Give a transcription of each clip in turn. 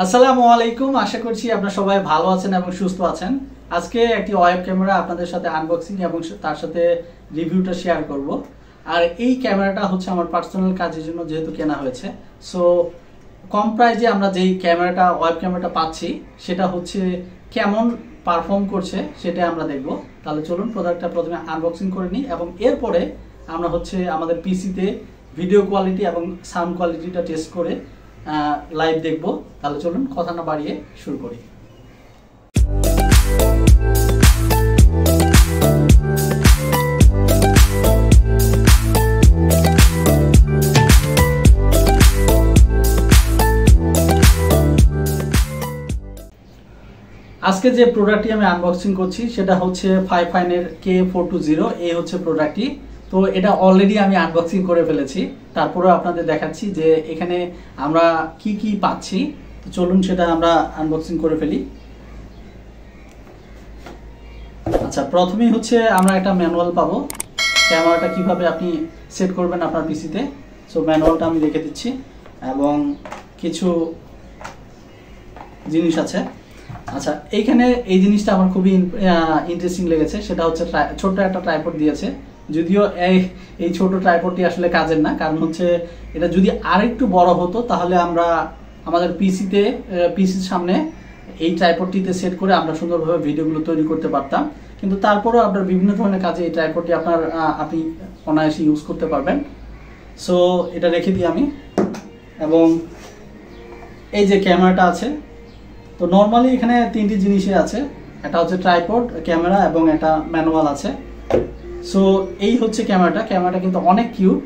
আসসালামু আলাইকুম, আশা করছি আপনারা সবাই ভালো আছেন এবং সুস্থ আছেন। আজকে একটি ওয়েব ক্যামেরা আপনাদের সাথে আনবক্সিং এবং তার সাথে রিভিউটা শেয়ার করব। আর এই ক্যামেরাটা হচ্ছে আমার পার্সোনাল কাজের জন্য যেহেতু কেনা হয়েছে, সো কম প্রাইজে আমরা যেই ক্যামেরাটা ওয়েব ক্যামেরাটা পাচ্ছি সেটা হচ্ছে কেমন পারফর্ম করছে সেটা আমরা দেখব। তাহলে চলুন প্রোডাক্টটা প্রথমে আনবক্সিং করে নিই এবং এরপরে আমরা হচ্ছে আমাদের পিসিতে ভিডিও কোয়ালিটি এবং সাউন্ড কোয়ালিটিটা টেস্ট করে লাইভ দেখব। তাহলে চলুন কথা না বাড়িয়ে শুরু করি। আজকে যে প্রোডাক্টটি আমি আনবক্সিং করছি সেটা হচ্ছে ফাইফাইনের K420। এই হচ্ছে প্রোডাক্টটি। তো এটা অলরেডি আমি আনবক্সিং করে ফেলেছি, তারপরে আপনাদের দেখাচ্ছি যে এখানে আমরা কি কি পাচ্ছি। তো চলুন সেটা আমরা আনবক্সিং করে ফেলি। আচ্ছা, প্রথমেই হচ্ছে আমরা একটা ম্যানুয়াল পাবো ক্যামেরাটা কিভাবে আপনি সেট করবেন আপনার পিসিতে। সো ম্যানুয়ালটা আমি রেখে দিচ্ছি এবং কিছু জিনিস আছে। আচ্ছা, এইখানে এই জিনিসটা আমার খুবই ইন্টারেস্টিং লেগেছে, সেটা হচ্ছে ছোট্ট একটা ট্রাইপড দিয়েছে। যদিও এই ছোট ট্রাইপডটি আসলে কাজের না, কারণ হচ্ছে এটা যদি আরেকটু বড় হতো তাহলে আমরা আমাদের পিসির সামনে এই ট্রাইপডটিতে সেট করে আমরা সুন্দরভাবে ভিডিওগুলো তৈরি করতে পারতাম। কিন্তু তারপরেও আপনার বিভিন্ন ধরনের কাজে এই ট্রাইপডটি আপনি অনায়াসে ইউজ করতে পারবেন। সো এটা রেখে দিই আমি। এবং এই যে ক্যামেরাটা আছে, তো নর্মালি এখানে তিনটি জিনিসই আছে, একটা হচ্ছে ট্রাইপড, ক্যামেরা এবং একটা ম্যানুয়াল আছে। সো এই হচ্ছে ক্যামেরাটা কিন্তু অনেক কিউট,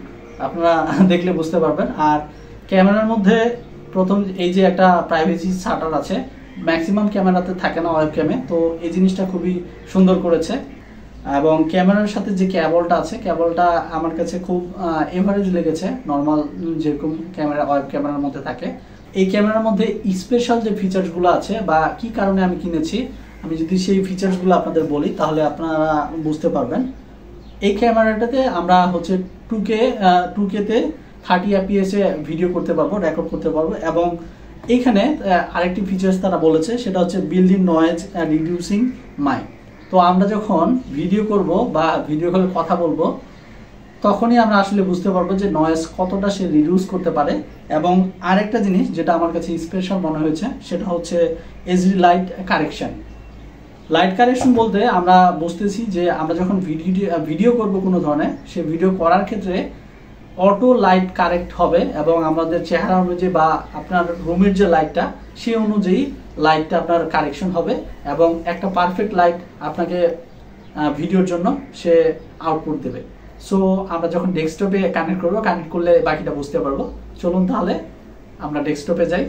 আপনারা দেখলে বুঝতে পারবেন। আর ক্যামেরার মধ্যে প্রথম এই যে একটা প্রাইভেসি শাটার আছে, ম্যাক্সিমাম ক্যামেরাতে থাকে না ওয়েব ক্যামে, তো এই জিনিসটা খুবই সুন্দর করেছে। এবং ক্যামেরার সাথে যে কেবলটা আছে, কেবলটা আমার কাছে খুব এভারেজ লেগেছে, নর্মাল যেরকম ক্যামেরা ওয়েব ক্যামেরার মধ্যে থাকে। এই ক্যামেরার মধ্যে স্পেশাল যে ফিচার্সগুলো আছে বা কি কারণে আমি কিনেছি, আমি যদি সেই ফিচার্সগুলো আপনাদের বলি তাহলে আপনারা বুঝতে পারবেন। এই ক্যামেরাটাতে আমরা হচ্ছে 2K-তে 30 fps এ ভিডিও করতে পারবো, রেকর্ড করতে পারবো। এবং এইখানে আরেকটি ফিচার্স তারা বলেছে, সেটা হচ্ছে build in noise reducing mic. তো আমরা যখন ভিডিও করব বা ভিডিও কলে কথা বলবো তখনই আমরা আসলে বুঝতে পারবো যে নয়েজ কতটা সে রিডিউস করতে পারে। এবং আরেকটা জিনিস যেটা আমার কাছে স্পেশাল মনে হয়েছে, সেটা হচ্ছে HD light correction. Light correction বলতে আমরা বুঝতেছি যে আমরা যখন ভিডিও করব কোনো ধরনের, সে ভিডিও করার ক্ষেত্রে অটো লাইট কারেক্ট হবে এবং আমাদের চেহারা অনুযায়ী বা আপনার রুমের যে লাইটটা সেই অনুযায়ী লাইটটা আপনার কারেকশন হবে এবং একটা পারফেক্ট লাইট আপনাকে ভিডিওর জন্য সে আউটপুট দেবে। সো আমরা যখন ডেস্কটপে কানেক্ট করবো, কানেক্ট করলে বাকিটা বুঝতে পারবো। চলুন তাহলে আমরা ডেস্কটপে যাই।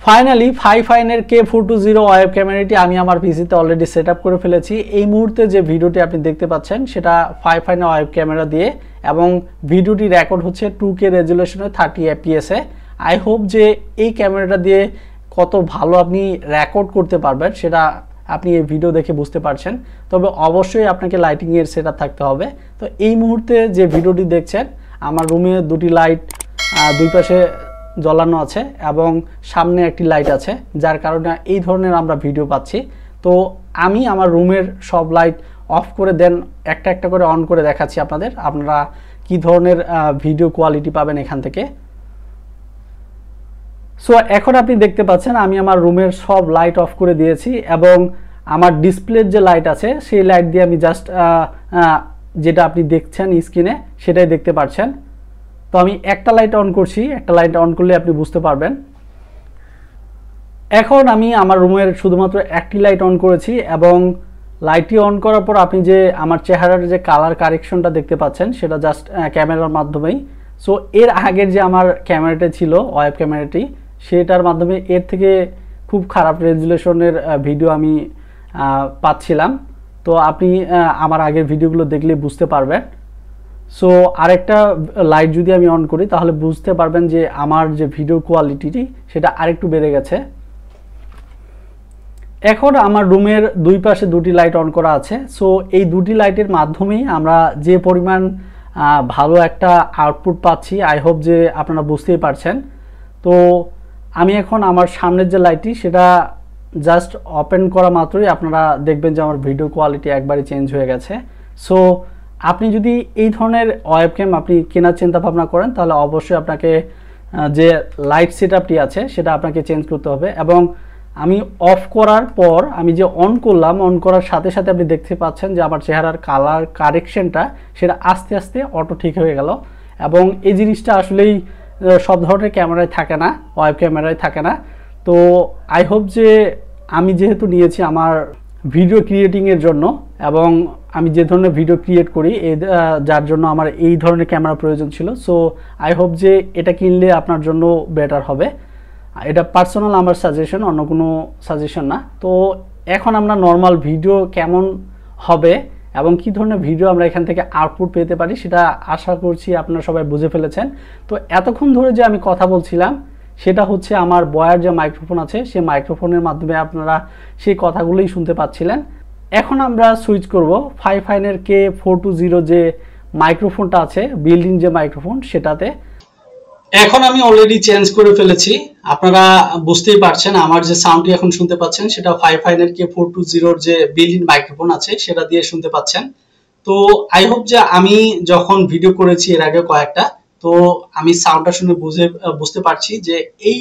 ফাইনালি ফাইফাইনের K420 ওয়েব ক্যামেরাটি আমি আমার পিসিতে অলরেডি সেট আপ করে ফেলেছি। এই মুহূর্তে যে ভিডিওটি আপনি দেখতে পাচ্ছেন সেটা ফাইফাইনের ওয়েব ক্যামেরা দিয়ে, এবং ভিডিওটি রেকর্ড হচ্ছে 2K রেজুলেশনে 30 fps A. I hope যে এই ক্যামেরাটা দিয়ে কত ভালো আপনি রেকর্ড করতে পারবেন সেটা আপনি এই ভিডিও দেখে বুঝতে পারছেন। তবে অবশ্যই আপনাকে লাইটিংয়ের সেট আপ থাকতে হবে। তো এই মুহূর্তে যে ভিডিওটি দেখছেন, আমার রুমে দুটি লাইট দুই পাশে জ্বলানো আছে এবং সামনে একটি লাইট আছে, যার কারণে এই ধরনের আমরা ভিডিও পাচ্ছি। তো আমি আমার রুমের সব লাইট অফ করে দেন একটা একটা করে অন করে দেখাচ্ছি আপনারা কি ধরনের ভিডিও কোয়ালিটি পাবেন এখান থেকে। সো এখন আপনি দেখতে পাচ্ছেন আমি আমার রুমের সব লাইট অফ করে দিয়েছি এবং আমার ডিসপ্লের যে লাইট আছে সেই লাইট দিয়ে আমি জাস্ট যেটা আপনি দেখছেন স্ক্রিনে সেটাই দেখতে পাচ্ছেন। তো আমি একটা লাইট অন করছি, একটা লাইট অন করলে আপনি বুঝতে পারবেন। এখন আমি আমার রুমের শুধুমাত্র একটি লাইট অন করেছি এবং লাইটটি অন করার পর আপনি যে আমার চেহারার যে কালার কারেকশনটা দেখতে পাচ্ছেন সেটা জাস্ট ক্যামেরার মাধ্যমেই। সো এর আগের যে আমার ক্যামেরাটা ছিল ওয়েব ক্যামেরাটি, সেটার মাধ্যমে এর থেকে খুব খারাপ রেজুলেশনের ভিডিও আমি পাচ্ছিলাম। তো আপনি আমার আগের ভিডিওগুলো দেখলে বুঝতে পারবেন। সো আরেকটা লাইট যদি আমি অন করি তাহলে বুঝতে পারবেন যে আমার যে ভিডিও কোয়ালিটিটি সেটা আরেকটু বেড়ে গেছে। এখন আমার রুমের দুই পাশে দুটি লাইট অন করা আছে। সো এই দুটি লাইটের মাধ্যমেই আমরা যে পরিমাণ ভালো একটা আউটপুট পাচ্ছি, আই হোপ যে আপনারা বুঝতেই পারছেন। তো আমি এখন আমার সামনের যে লাইটটি সেটা জাস্ট ওপেন করা মাত্রই আপনারা দেখবেন যে আমার ভিডিও কোয়ালিটি একবারই চেঞ্জ হয়ে গেছে। সো আপনি যদি এই ধরনের ওয়েবক্যাম আপনি কেনার চিন্তা ভাবনা করেন তাহলে অবশ্যই আপনাকে যে লাইট সেটআপটি আছে সেটা আপনাকে চেঞ্জ করতে হবে। এবং আমি অফ করার পর আমি যে অন করলাম, অন করার সাথে সাথে আপনি দেখতে পাচ্ছেন যে আমার চেহারার কালার কারেকশনটা সেটা আস্তে আস্তে অটো ঠিক হয়ে গেল। এবং এই জিনিসটা আসলেই সব ধরনের ক্যামেরায় থাকে না, ওয়েব ক্যামেরায় থাকে না। তো আই হোপ যে আমি যেহেতু নিয়েছি আমার ভিডিও ক্রিয়েটিংয়ের জন্য এবং আমি যে ধরনের ভিডিও ক্রিয়েট করি যার জন্য আমার এই ধরনের ক্যামেরা প্রয়োজন ছিল। সো আই হোপ যে এটা কিনলে আপনার জন্য বেটার হবে। এটা পার্সোনাল আমার সাজেশন, অন্য কোনো সাজেশন না। তো এখন আমরা নর্মাল ভিডিও কেমন হবে এবং কি ধরনের ভিডিও আমরা এখান থেকে আউটপুট পেতে পারি সেটা আশা করছি আপনারা সবাই বুঝে ফেলেছেন। তো এতক্ষণ ধরে যে আমি কথা বলছিলাম সেটা হচ্ছে আমার বয়ার যে মাইক্রোফোন আছে সেই মাইক্রোফোনের মাধ্যমে আপনারা সেই কথাগুলোই শুনতে পাচ্ছিলেন। এখন আমরা সুইচ করব ফাইফাইনের K420 যে মাইক্রোফোনটা আছে, বিল্ট ইন যে মাইক্রোফোন সেটাতে। এখন আমি অলরেডি চেঞ্জ করে ফেলেছি, আপনারা বুঝতেই পারছেন আমার যে সাউন্ডটি এখন শুনতে পাচ্ছেন সেটা ফাইফাইনের K420 যে বিল্ট ইন মাইক্রোফোন আছে সেটা দিয়ে শুনতে পাচ্ছেন। তো আই হোপ যে আমি যখন ভিডিও করেছি এর আগে কয়েকটা, তো আমি সাউন্ডটা শুনে বুঝতে পারছি যে এই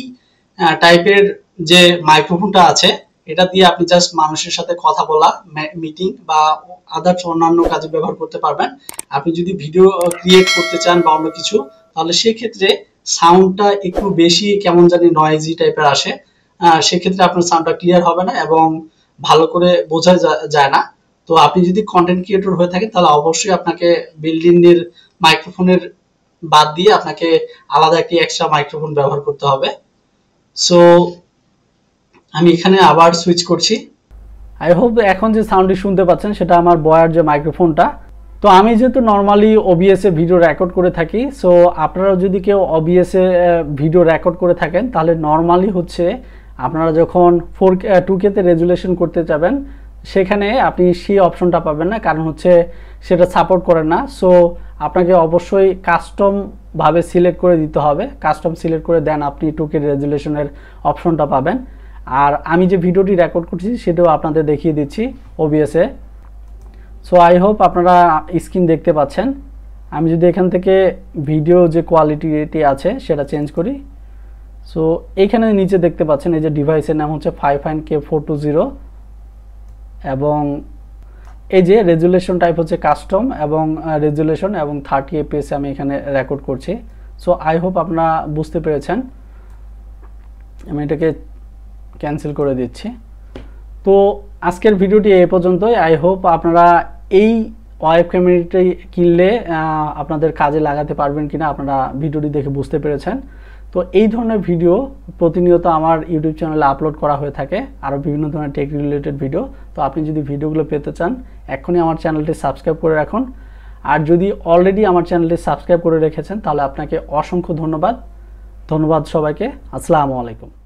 টাইপের যে মাইক্রোফোনটা আছে এটা দিয়ে আপনি জাস্ট মানুষের সাথে কথা বলা, মিটিং বা আদার্স অন্যান্য কাজে ব্যবহার করতে পারবেন। আপনি যদি ভিডিও ক্রিয়েট করতে চান বা অন্য কিছু, তাহলে সেই ক্ষেত্রে সাউন্ডটা একটু বেশি কেমন জানি নয়েজি টাইপের আসে, সেক্ষেত্রে আপনার সাউন্ডটা ক্লিয়ার হবে না এবং ভালো করে বোঝা যায় না। তো আপনি যদি কন্টেন্ট ক্রিয়েটর হয়ে থাকেন তাহলে অবশ্যই আপনাকে বিল্ট ইনের মাইক্রোফোনের বাদ দিয়ে আপনাকে আলাদা একটি এক্সট্রা মাইক্রোফোন ব্যবহার করতে হবে। সো আমি এখানে আবার সুইচ করছি। আই হোপ এখন যে সাউন্ডটি শুনতে পাচ্ছেন সেটা আমার বয়ার যে মাইক্রোফোনটা। তো আমি যেহেতু নর্মালি ওবিএসে ভিডিও রেকর্ড করে থাকি, সো আপনারাও যদি কেউ ওবিএসে ভিডিও রেকর্ড করে থাকেন তাহলে নর্মালি হচ্ছে আপনারা যখন 2K তে রেজুলেশন করতে যাবেন সেখানে আপনি সেই অপশনটা পাবেন না, কারণ হচ্ছে সেটা সাপোর্ট করে না। সো আপনাকে অবশ্যই কাস্টম ভাবে সিলেক্ট করে দিতে হবে, কাস্টম সিলেক্ট করে দেন আপনি 2K রেজুলেশনের অপশনটা পাবেন। আর আমি যে ভিডিওটি রেকর্ড করছি সেটাও আপনাদের দেখিয়ে দিচ্ছি ওবিএসে। সো আই হোপ আপনারা স্ক্রিন দেখতে পাচ্ছেন। আমি যদি এখান থেকে ভিডিও যে কোয়ালিটি আছে সেটা চেঞ্জ করি, সো এইখানে নিচে দেখতে পাচ্ছেন এই যে ডিভাইসের নাম হচ্ছে Fifine K420 এবং এই যে রেজুলেশন টাইপ হচ্ছে কাস্টম এবং রেজুলেশন এবং 30 fps আমি এখানে রেকর্ড করছি। সো আই হোপ আপনারা বুঝতে পেরেছেন। আমি এটাকে ক্যান্সেল করে দিচ্ছি। তো আজকের ভিডিওটি এই পর্যন্তই। আই হোপ আপনারা এই ওয়েব ক্যামেরাটি কিনলে আপনাদের কাজে লাগাতে পারবেন কিনা আপনারা ভিডিওটি দেখে বুঝতে পেরেছেন। তো এই ধরনের ভিডিও প্রতিনিয়ত আমার ইউটিউব চ্যানেলে আপলোড করা হয়ে থাকে, আরও বিভিন্ন ধরনের টেক রিলেটেড ভিডিও। তো আপনি যদি ভিডিওগুলো পেতে চান এখনই আমার চ্যানেলটি সাবস্ক্রাইব করে রাখুন। আর যদি অলরেডি আমার চ্যানেলটি সাবস্ক্রাইব করে রেখেছেন তাহলে আপনাকে অসংখ্য ধন্যবাদ সবাইকে। আসসালামু আলাইকুম।